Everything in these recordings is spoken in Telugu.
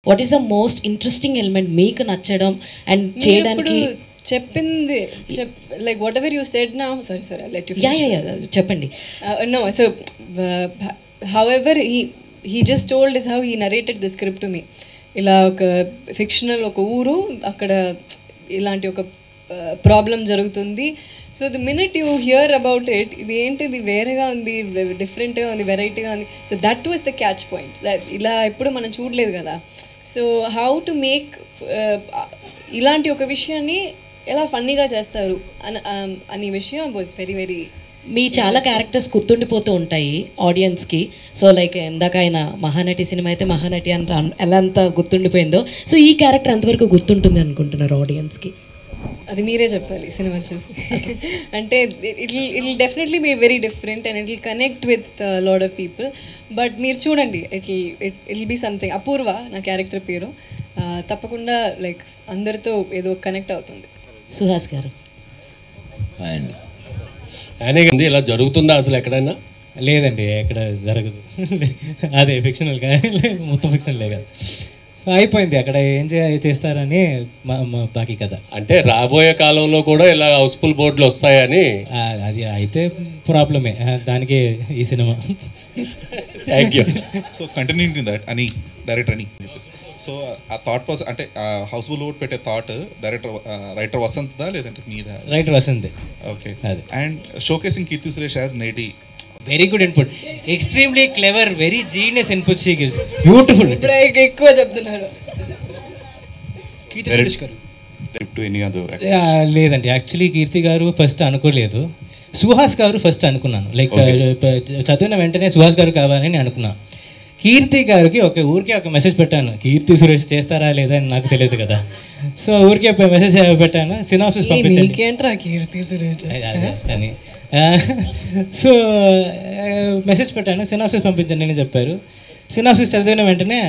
What is the most interesting element మీకు నచ్చడం అండ్ చేయడానికి? చెప్పింది like whatever you said now, sorry let you చెప్పండి. No, so however he just told is how he narrated the script to me. ఇలా ఒక ఫిక్షనల్ ఒక ఊరు, అక్కడ ఇలాంటి ఒక ప్రాబ్లం జరుగుతుంది. So the minute you hear about it, ఇది ఏంటిది వేరేగా ఉంది, డిఫరెంట్గా ఉంది, వెరైటీగా ఉంది. So that was the catch point. ఇలా ఎప్పుడు మనం చూడలేదు కదా. సో హౌ టు మేక్ ఇలాంటి ఒక విషయాన్ని ఎలా ఫన్నీగా చేస్తారు అనే విషయం వాజ్ వెరీ వెరీ. మీ చాలా క్యారెక్టర్స్ గుర్తుండిపోతూ ఉంటాయి ఆడియన్స్కి. సో లైక్ ఇందాక ఆయన మహానటి సినిమా అయితే మహానటి అని ఎలా అంత గుర్తుండిపోయిందో, సో ఈ క్యారెక్టర్ ఎంతవరకు గుర్తుంటుంది అనుకుంటున్నారు ఆడియన్స్కి? అది మీరే చెప్పాలి సినిమా చూసి. అంటే it will definitely be very different and it will connect with lot of people. But మీరు చూడండి, it will be something. Apoorva నా క్యారెక్టర్ పేరు. తప్పకుండా లైక్ అందరితో ఏదో కనెక్ట్ అవుతుంది. సుహాస్ గారు ఆయనే ఇలా జరుగుతుందా అసలు ఎక్కడైనా? లేదండి, ఎక్కడ జరగదు. అదే ఫిక్షనల్ కానీ మొత్తం ఫిక్షనల్ లేదు. సో అయిపోయింది అక్కడ. ఏం చేస్తారని బాకీ కదా. అంటే రాబోయే కాలంలో కూడా ఇలా హౌస్ఫుల్ బోర్డులు వస్తాయని? అది అయితే ప్రాబ్లమే, దానికి ఈ cinema. Thank you. So continuing that అని డైరెక్టర్ అని. సో ఆ థాట్ ప్రాసెస్ అంటే హౌస్ఫుల్ బోర్డ్ పెట్టే థాట్ రైటర్ వసంత్దా లేదంటే మీదా? Writer Vasanth. Okay. And showcasing Keerthy Suresh as నేటి. Very good input, extremely clever, very genius input she gives. Beautiful. ఎక్కువ చెప్తున్నారు. కీర్తి సురేష్ గారు లేదండి, యాక్చువల్లీ కీర్తి గారు ఫస్ట్ అనుకోలేదు, సుహాస్ గారు ఫస్ట్ అనుకున్నాను. లైక్ చదివిన వెంటనే సుహాస్ గారు కావాలని అనుకున్నాను. కీర్తి గారికి ఊరికే ఒక మెసేజ్ పెట్టాను, కీర్తి సురేష్ చేస్తారా లేదా అని నాకు తెలియదు కదా. సో ఊరికే మెసేజ్ పెట్టాను, సినాప్సిస్ పంపించండి కీర్తి సురేష్ అని. సో మెసేజ్ పెట్టాను, సినాప్సిస్ పంపించండి అని చెప్పారు. సినాప్సిస్ చదివిన వెంటనే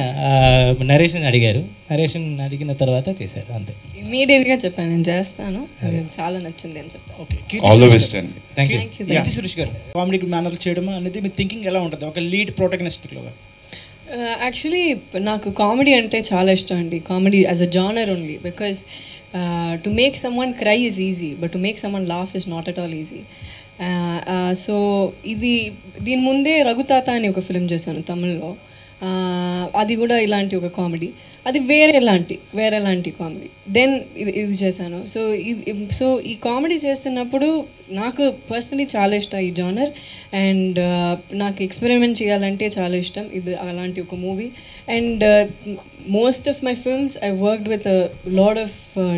నరేషన్ అడిగారు. నరేషన్ అడిగిన తర్వాత చేశారు, అంతే. ఇమీడియట్గా చెప్పాను నేను చేస్తాను, చాలా నచ్చింది అని చెప్పాను. కీర్తి సురేష్ గారు కామెడీ మేనర్ చేయడం అనేది మీ థింకింగ్ ఎలా ఉంటుంది ఒక లీడ్ ప్రొటాగనిస్ట్లో? యాక్చువల్లీ నాకు కామెడీ అంటే చాలా ఇష్టం అండి. Comedy as a genre only, because to make some one cry is easy, but to make some one laugh is not at all easy. So దీని ముందే రఘుతాత అని ఒక ఫిలిం చేశాను తమిళ్లో. అది కూడా ఇలాంటి ఒక కామెడీ, అది వేరేలాంటి కామెడీ. దెన్ ఇది చేశాను. సో ఈ కామెడీ చేస్తున్నప్పుడు నాకు పర్సనలీ చాలా ఇష్టం ఈ జానర్. అండ్ నాకు ఎక్స్పెరిమెంట్ చేయాలంటే చాలా ఇష్టం. ఇది అలాంటి ఒక movie. And most of my films I worked with lot of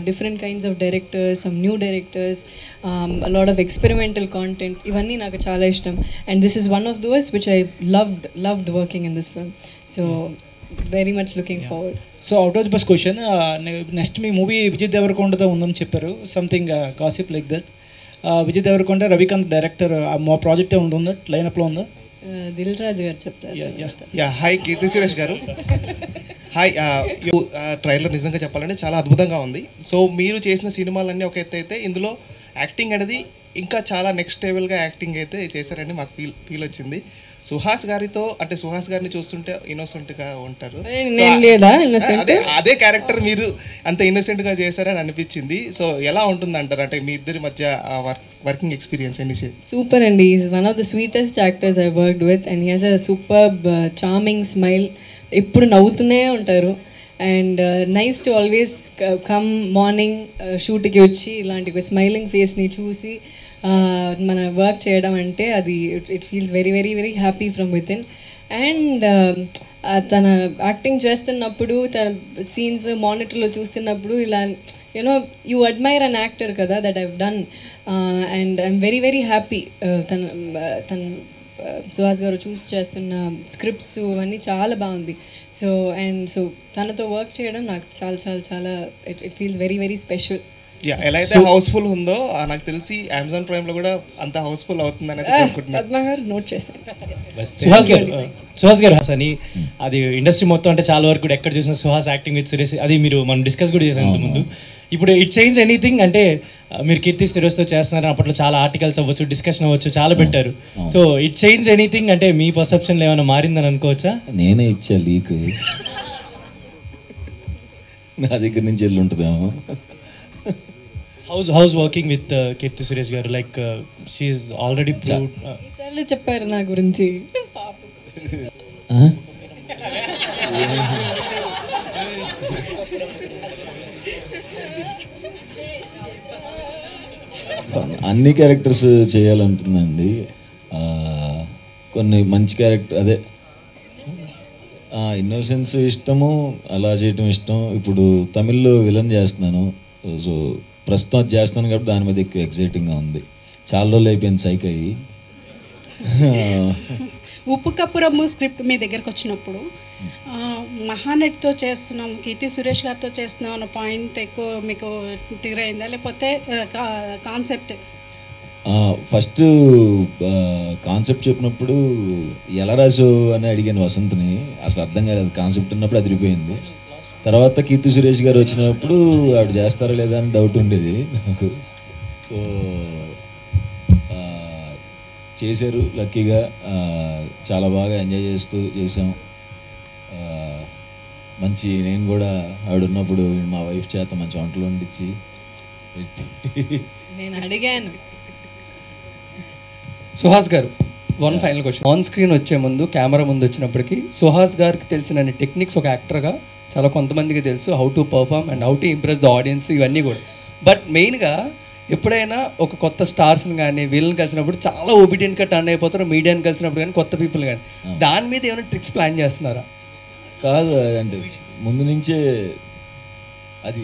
different kinds of directors, some new directors, lot of experimental content. ఇవన్నీ నాకు చాలా ఇష్టం. And this is one of those which I loved working in this film. So very much looking forward. So out of the box question, next మీ మూవీ విజయ్ దేవరకొండతో ఉందని చెప్పారు, something gossip like that. Vijay Deverakonda, Ravikanth director, మా ప్రాజెక్టే ఉందా లైనప్లో ఉందా? దిల్ రాజు గారు చెప్తారు. హాయ్ కీర్తి సురేష్ గారు. హాయ్. ట్రైలర్ నిజంగా చెప్పాలంటే చాలా అద్భుతంగా ఉంది. సో మీరు చేసిన సినిమాలన్నీ ఒక ఎత్తు అయితే ఇందులో యాక్టింగ్ అనేది ఇంకా చాలా నెక్స్ట్ లెవెల్గా యాక్టింగ్ అయితే చేశారని మాకు ఫీల్ వచ్చింది. సుహాస్ గారిని చూస్తుంటే ఇన్నోసెంట్గా ఉంటారు. అదే క్యారెక్టర్ మీరు అంత ఇన్నోసెంట్గా చేశారని అనిపించింది. సో ఎలా ఉంటుంది అంటారు, అంటే మీ ఇద్దరి మధ్య వర్కింగ్ ఎక్స్పీరియన్స్ ఎన్ని? సూపర్ అండి. Is one of the sweetest actors I worked with and he has a superb charming smile. ఎప్పుడు నవ్వుతూనే ఉంటారు. And nice to always come morning షూట్కి వచ్చి ఇలాంటి ఒక స్మైలింగ్ ఫేస్ని చూసి మన వర్క్ చేయడం అంటే అది it feels very very very happy from with in. And తన యాక్టింగ్ చేస్తున్నప్పుడు, తన సీన్స్ మానిటర్లో చూస్తున్నప్పుడు ఇలా you know you admire an actor కదా, that I've done. And I'm very very happy. తన సుహాస్ గారు చూస్ చేస్తున్న స్క్రిప్ట్స్ అవన్నీ చాలా బాగుంది. సో తనతో వర్క్ చేయడం నాకు చాలా చాలా చాలా it feels very very special. ఎలా అయితే హౌస్ఫుల్ ఉందో నాకు తెలిసి అమెజాన్ ప్రైమ్ లో కూడా అంత హౌస్ఫుల్ అవుతుంది అనేది అనుకుంటున్నాను. నోట్ చేశాను. సుహాస్ గారు అని అది ఇండస్ట్రీ మొత్తం అంటే చాలా వరకు కూడా ఎక్కడ చూసిన సుహాస్ యాక్టింగ్ విత్ సురేష్, అది మనం డిస్కస్ కూడా చేసాం ఇంతకుముందు. ఇప్పుడు ఇట్ చేంజ్ ఎనీథింగ్ అంటే మీరు కీర్తి సురేష్తో చేస్తున్నారు, అప్పట్లో చాలా ఆర్టికల్స్ అవ్వచ్చు, డిస్కషన్ అవ్వచ్చు, చాలా పెట్టారు. సో ఇట్ చేంజ్ ఎనీథింగ్ అంటే మీ పర్సెప్షన్లో ఏమైనా మారిందని అనుకోవచ్చా? నేనే ఇచ్చా లీక్. నా దగ్గర నుంచి వెళ్ళి ఉంటుందేమో. How's working with Keerthy Suresh garu? Like she's already proved. ఈసార్లు చెప్పారు నా గురించి. అన్ని క్యారెక్టర్స్ చేయాలంటుందండి. కొన్ని మంచి క్యారెక్టర్ అదే ఇన్నోసెన్స్ ఇష్టము, అలా చేయటం ఇష్టం. ఇప్పుడు తమిళ్లో విలన్ చేస్తున్నాను, సో ప్రస్తుతం అది చేస్తాను కాబట్టి దాని మీద ఎక్కువ ఎక్సైటింగ్గా ఉంది. చాలా రోజులు అయిపోయింది సైక్ అయ్యి. ఉప్పు కప్పురమ్ము స్క్రిప్ట్ మీ దగ్గరకు వచ్చినప్పుడు మహానటితో చేస్తున్నాం, కీర్తి సురేష్ గారితో చేస్తున్నాం అన్న పాయింట్ ఎక్కువ మీకు ట్రిగర్ అయిందా, లేకపోతే కాన్సెప్ట్? ఫస్ట్ కాన్సెప్ట్ చెప్పినప్పుడు ఎలా రాసు అని అడిగాను వసంత్ని. అసలు అర్థం కాలేదు, కాన్సెప్ట్ ఉన్నప్పుడు అదిరిపోయింది. తర్వాత కీర్తి సురేష్ గారు వచ్చినప్పుడు ఆవిడ చేస్తారా లేదా అని డౌట్ ఉండేది నాకు. సో చేశారు లక్కీగా, చాలా బాగా ఎంజాయ్ చేస్తూ చేసాం. మంచి నేను కూడా ఆవిడ ఉన్నప్పుడు మా వైఫ్ చేత మంచి వంటలు వండించి నేను అడిగాను. సుహాస్ గారు, one final question. On screen వచ్చే ముందు, కెమెరా ముందు వచ్చినప్పటికీ సుహాస్ గారికి తెలిసిన టెక్నిక్స్ ఒక యాక్టర్గా చాలా కొంతమందికి తెలుసు, how to perform and how to impress the audience, ఇవన్నీ కూడా. బట్ మెయిన్గా ఎప్పుడైనా ఒక కొత్త స్టార్స్ని కానీ వీళ్ళని కలిసినప్పుడు చాలా ఒబీడియంట్గా టర్న్ అయిపోతారు, మీడియాని కలిసినప్పుడు కానీ కొత్త పీపుల్ కానీ. దాని మీద ఏమైనా ట్రిక్స్ ప్లాన్ చేస్తున్నారా? కాదు అంటే ముందు నుంచే అది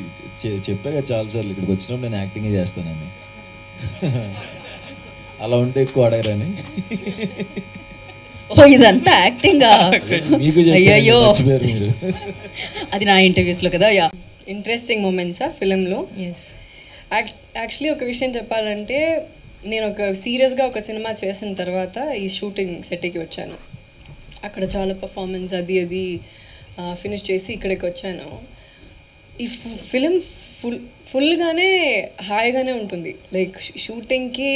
చెప్పాక చాలాసార్లు ఇక్కడికి వచ్చినప్పుడు నేను యాక్టింగే చేస్తానని. అలా ఉంటే ఎక్కువ అడగరని. ఓ ఇదంతా యాక్టింగా? మీకు అయ్యయ్యో, మీరు అది నా ఇంటర్వ్యూస్లో కదా. యా, ఇంట్రెస్టింగ్ మూమెంట్సా ఫిలింలో? యాక్చువల్లీ ఒక విషయం చెప్పాలంటే, నేను ఒక సీరియస్గా ఒక సినిమా చేసిన తర్వాత ఈ షూటింగ్ సెట్కి వచ్చాను. అక్కడ చాలా పర్ఫార్మెన్స్ అది ఫినిష్ చేసి ఇక్కడికి వచ్చాను. ఈ ఫిలిం ఫుల్గానే హాయిగానే ఉంటుంది. లైక్ షూటింగ్కి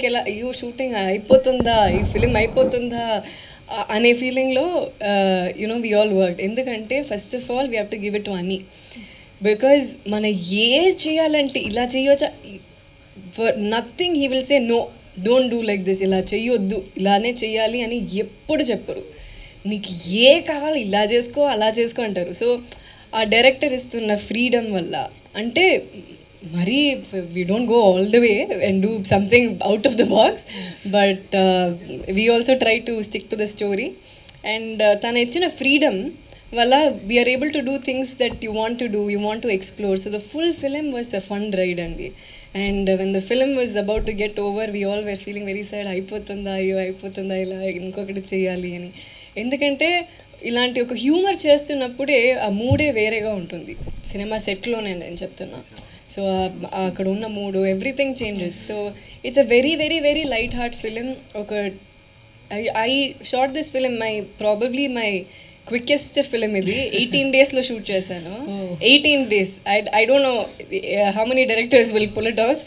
ఎలా అయ్యో షూటింగ్ అయిపోతుందా, ఈ ఫిలిం అయిపోతుందా అనే ఫీలింగ్లో యునో వి ఆల్ వర్క్. ఎందుకంటే first of all we have to give it to అనీ. బికాజ్ మనం చేయాలంటే ఇలా చేయవచ్చా, nothing he will say no, don't do like this, ఇలా చెయ్యొద్దు, ఇలానే చెయ్యాలి అని ఎప్పుడు చెప్పరు. నీకు కావాలి ఇలా చేసుకో అలా చేసుకో అంటారు. సో ఆ డైరెక్టర్ ఇస్తున్న ఫ్రీడమ్ వల్ల, అంటే మరీ we don't go all the way and do something out of the box, but we also try to stick to the story. And తను ఇచ్చిన ఫ్రీడమ్ వల్ల we are able to do things that you want to do, you want to explore. So the full film was a fun ride అండి. And when the film was about to get over, we all were feeling very sad, అయిపోతుందా అయ్యో అయిపోతుందా ఇలా ఇంకొకటి చేయాలి అని. ఎందుకంటే ఇలాంటి ఒక హ్యూమర్ చేస్తున్నప్పుడే ఆ మూడే వేరేగా ఉంటుంది. సినిమా సెట్లోనే నేను చెప్తున్నా. సో అక్కడ ఉన్న మూడు everything changes. So it's a very very very light heart film. ఒక I shot this film probably my quickest film ఇది. 18 daysలో షూట్ చేశాను. 18 days. I don't know how many directors will pull it off.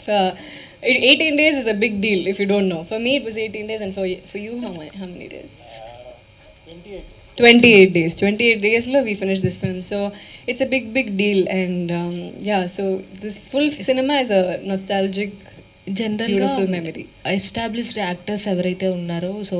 18 days is a big deal if you don't know. For me it was 18 days, and for you how many days? 28 days. 28 daysలో we finished this film. So it's a big deal. And yeah, so this full cinema is a nostalgic, జనరల్గా beautiful memory. ఎస్టాబ్లిష్డ్ యాక్టర్స్ ఎవరైతే ఉన్నారో, సో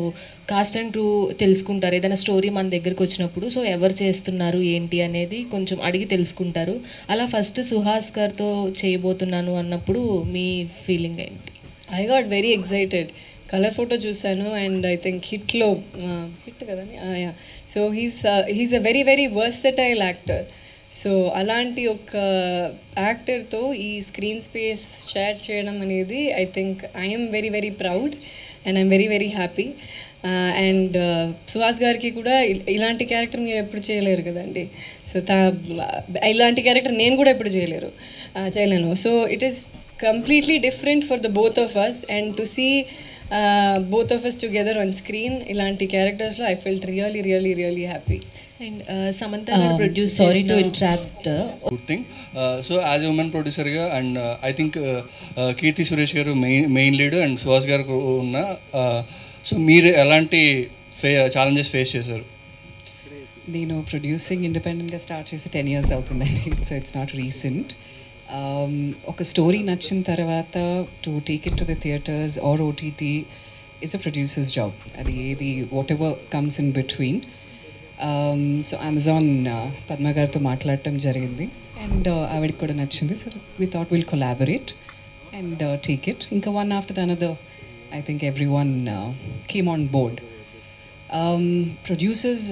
కాస్ట్ అండ్ క్రూ తెలుసుకుంటారు. ఏదైనా స్టోరీ మన దగ్గరికి వచ్చినప్పుడు, సో ఎవరు చేస్తున్నారు ఏంటి అనేది కొంచెం అడిగి తెలుసుకుంటారు. అలా ఫస్ట్ సుహాస్ గారితో చేయబోతున్నాను అన్నప్పుడు మీ ఫీలింగ్ ఏంటి? I got very excited. Colour photo చూశాను అండ్ ఐ థింక్ హిట్లో హిట్ కదండి. Yeah, so he's a very very versatile actor. So అలాంటి ఒక యాక్టర్తో ఈ స్క్రీన్ స్పేస్ షేర్ చేయడం అనేది I think I'm very very proud and I'm very very happy. And Suhas గారికి కూడా ఇలాంటి క్యారెక్టర్ మీరు ఎప్పుడు చేయలేరు కదండి. సో ఇలాంటి క్యారెక్టర్ నేను కూడా ఎప్పుడు చేయలేను. So it is completely different for the both of us, and to see both of us together on screen ilanti characters lo I felt really happy. And Samantha produced, sorry to interrupt, good thing. So as a woman producer ga, and I think Kirti Suresh garu main lead and Suhas garu unna, so meer elanti challenges face chesaru? నేను ప్రొడ్యూసింగ్ ఇండిపెండెంట్గా స్టార్ట్ చేసి 10 years అవుతుందండి. So it's not recent. ఒక స్టోరీ నచ్చిన తర్వాత to take it to the theatres or OTT it's a producer's job. అది ఏది whatever comes in between. So Amazon Padma గారితో మాట్లాడటం జరిగింది అండ్ ఆవిడకి కూడా నచ్చింది. So we thought will collaborate and take it. ఇంకా one after the another I think every one came on board. Producers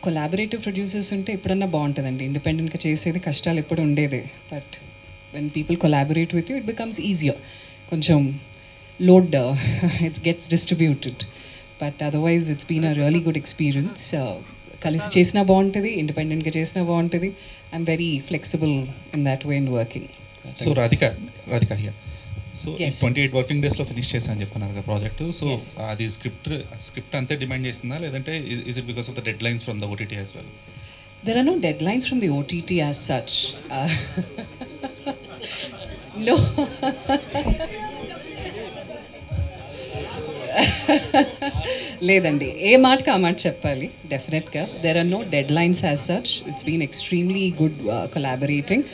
collaborative producers ఉంటే ఎప్పుడన్నా బాగుంటుందండి. ఇండిపెండెంట్గా చేసేది కష్టాలు ఎప్పుడు ఉండేదే. But when people collaborate with you it becomes easier. కొంచెం load it gets distributed. But otherwise it's been a really good experience. కలిసి చేసినా బాగుంటుంది, ఇండిపెండెంట్గా చేసినా బాగుంటుంది. I'm very flexible in that way in working. So Radhika here. So 28 working డేస్లో ఫినిష్ చేశాను చెప్పన్నారు కదా ప్రాజెక్ట్. సో అది స్క్రిప్ట్ అంతే డిమాండ్ చేస్తుందా, లేదంటే is it because of the dead lines from the OTT as well? There are no deadlines from the OTT as such. No. లేదండి, ఏ మాటకి ఆ మాట చెప్పాలి. డెఫినెట్గా there are no deadlines as such. It's been extremely good collaborating.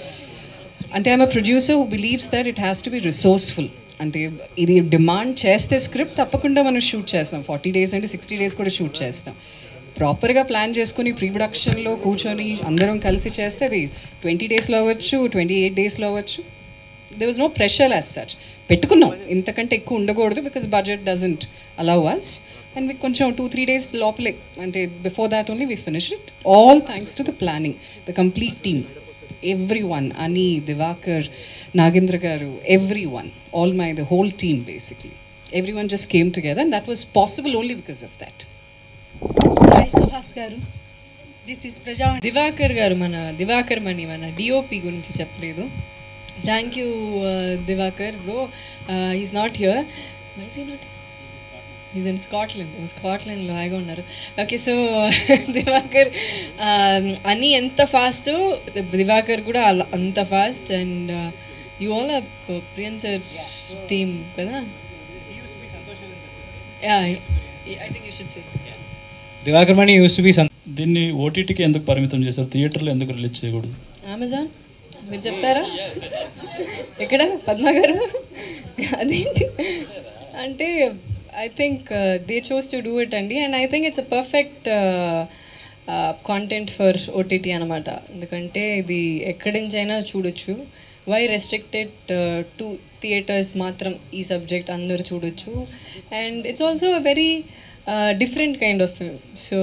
అంటే I'm a producer who believes that it has to be resourceful. అంటే ఇది డిమాండ్ చేస్తే స్క్రిప్ట్ తప్పకుండా మనం షూట్ చేస్తాం. 40 days అంటే 60 days కూడా షూట్ చేస్తాం. ప్రాపర్గా ప్లాన్ చేసుకుని ప్రీ ప్రొడక్షన్లో కూర్చొని అందరం కలిసి చేస్తే అది 20 daysలో అవ్వచ్చు, 28 daysలో అవ్వచ్చు. there was no pressure as such. పెట్టుకున్నాం, ఇంతకంటే ఎక్కువ ఉండకూడదు because budget doesn't allow us. And we కొంచెం 2-3 days లోపలే, అంటే before that only we finish it. All thanks to the planning, the complete team, everyone. అని, Divakar, Nagendra garu, everyone, the whole team basically. Everyone just came together and that was possible only because of that. Hi Suhas గారు, దిస్ ఇస్ ప్రజా. దివాకర్ గారు, దివాకర్ మణి మన డిఓపి గురించి చెప్పలేదు. Thank you Divakar bro. Is not here. Why is he not? Is in స్కాట్లాండ్లో హాయిగా ఉన్నారు. ఓకే, సో దివాకర్ అని ఎంత ఫాస్ట్, దివాకర్ కూడా అంత fast. And you all are Priyan sir team కదా? I think you should say Divakar Mani uses to be. దీన్ని ఓటీటీకి ఎందుకు పరిమితం చేశారు, థియేటర్లో ఎందుకు రిలీజ్ చేయకూడదు? అమెజాన్ మీరు చెప్తారా? ఎక్కడ పద్మ గారు? అదేంటి అంటే I think they chose to do it అండి. And I think it's a perfect content for OTT అనమాట. ఎందుకంటే ఇది ఎక్కడి నుంచైనా చూడొచ్చు. వై రెస్ట్రిక్టెడ్ టు థియేటర్స్ మాత్రం ఈ సబ్జెక్ట్ అందరూ చూడొచ్చు. And it's also a very different kind of film, so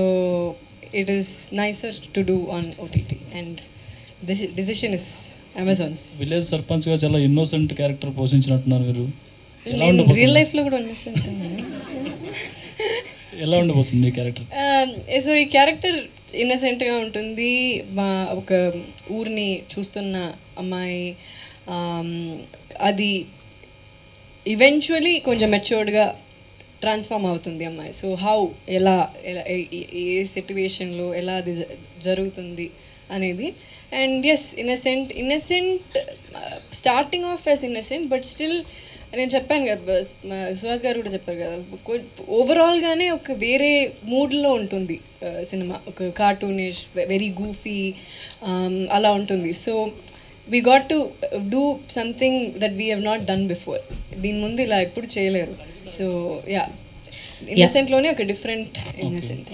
it is nicer to do on OTT and the decision is Amazon's. Village sarpanch గా చాలా ఇన్నోసెంట్ క్యారెక్టర్ పోషించినట్టున్నారు మీరు. రియల్ లైఫ్ లో కూడా ఉన్నసెంట్. ఎలా ఉండబోతుంది ఈ క్యారెక్టర్? సో ఈ క్యారెక్టర్ ఇన్నసెంట్గా ఉంటుంది. మా ఒక ఊరిని చూస్తున్న అమ్మాయి, అది ఈవెన్చువలీ కొంచెం మెచ్యూర్డ్గా ట్రాన్స్ఫార్మ్ అవుతుంది అమ్మాయి. సో ఎలా ఏ సిట్యువేషన్లో ఎలా అది జరుగుతుంది అనేది. And yes, innocent starting of as innocent, but still నేను చెప్పాను కదా, సుహాస్ గారు కూడా చెప్పారు కదా, ఓవరాల్గానే ఒక వేరే మూడ్లో ఉంటుంది సినిమా. ఒక కార్టూనిష్, వెరీ గూఫీ అలా ఉంటుంది. So we got to do something that we have not done before. దీని ముందు ఇలా ఎప్పుడు చేయలేరు. సో యా, ఇన్నసెంట్లోనే ఒక డిఫరెంట్ ఇన్నసెంట్.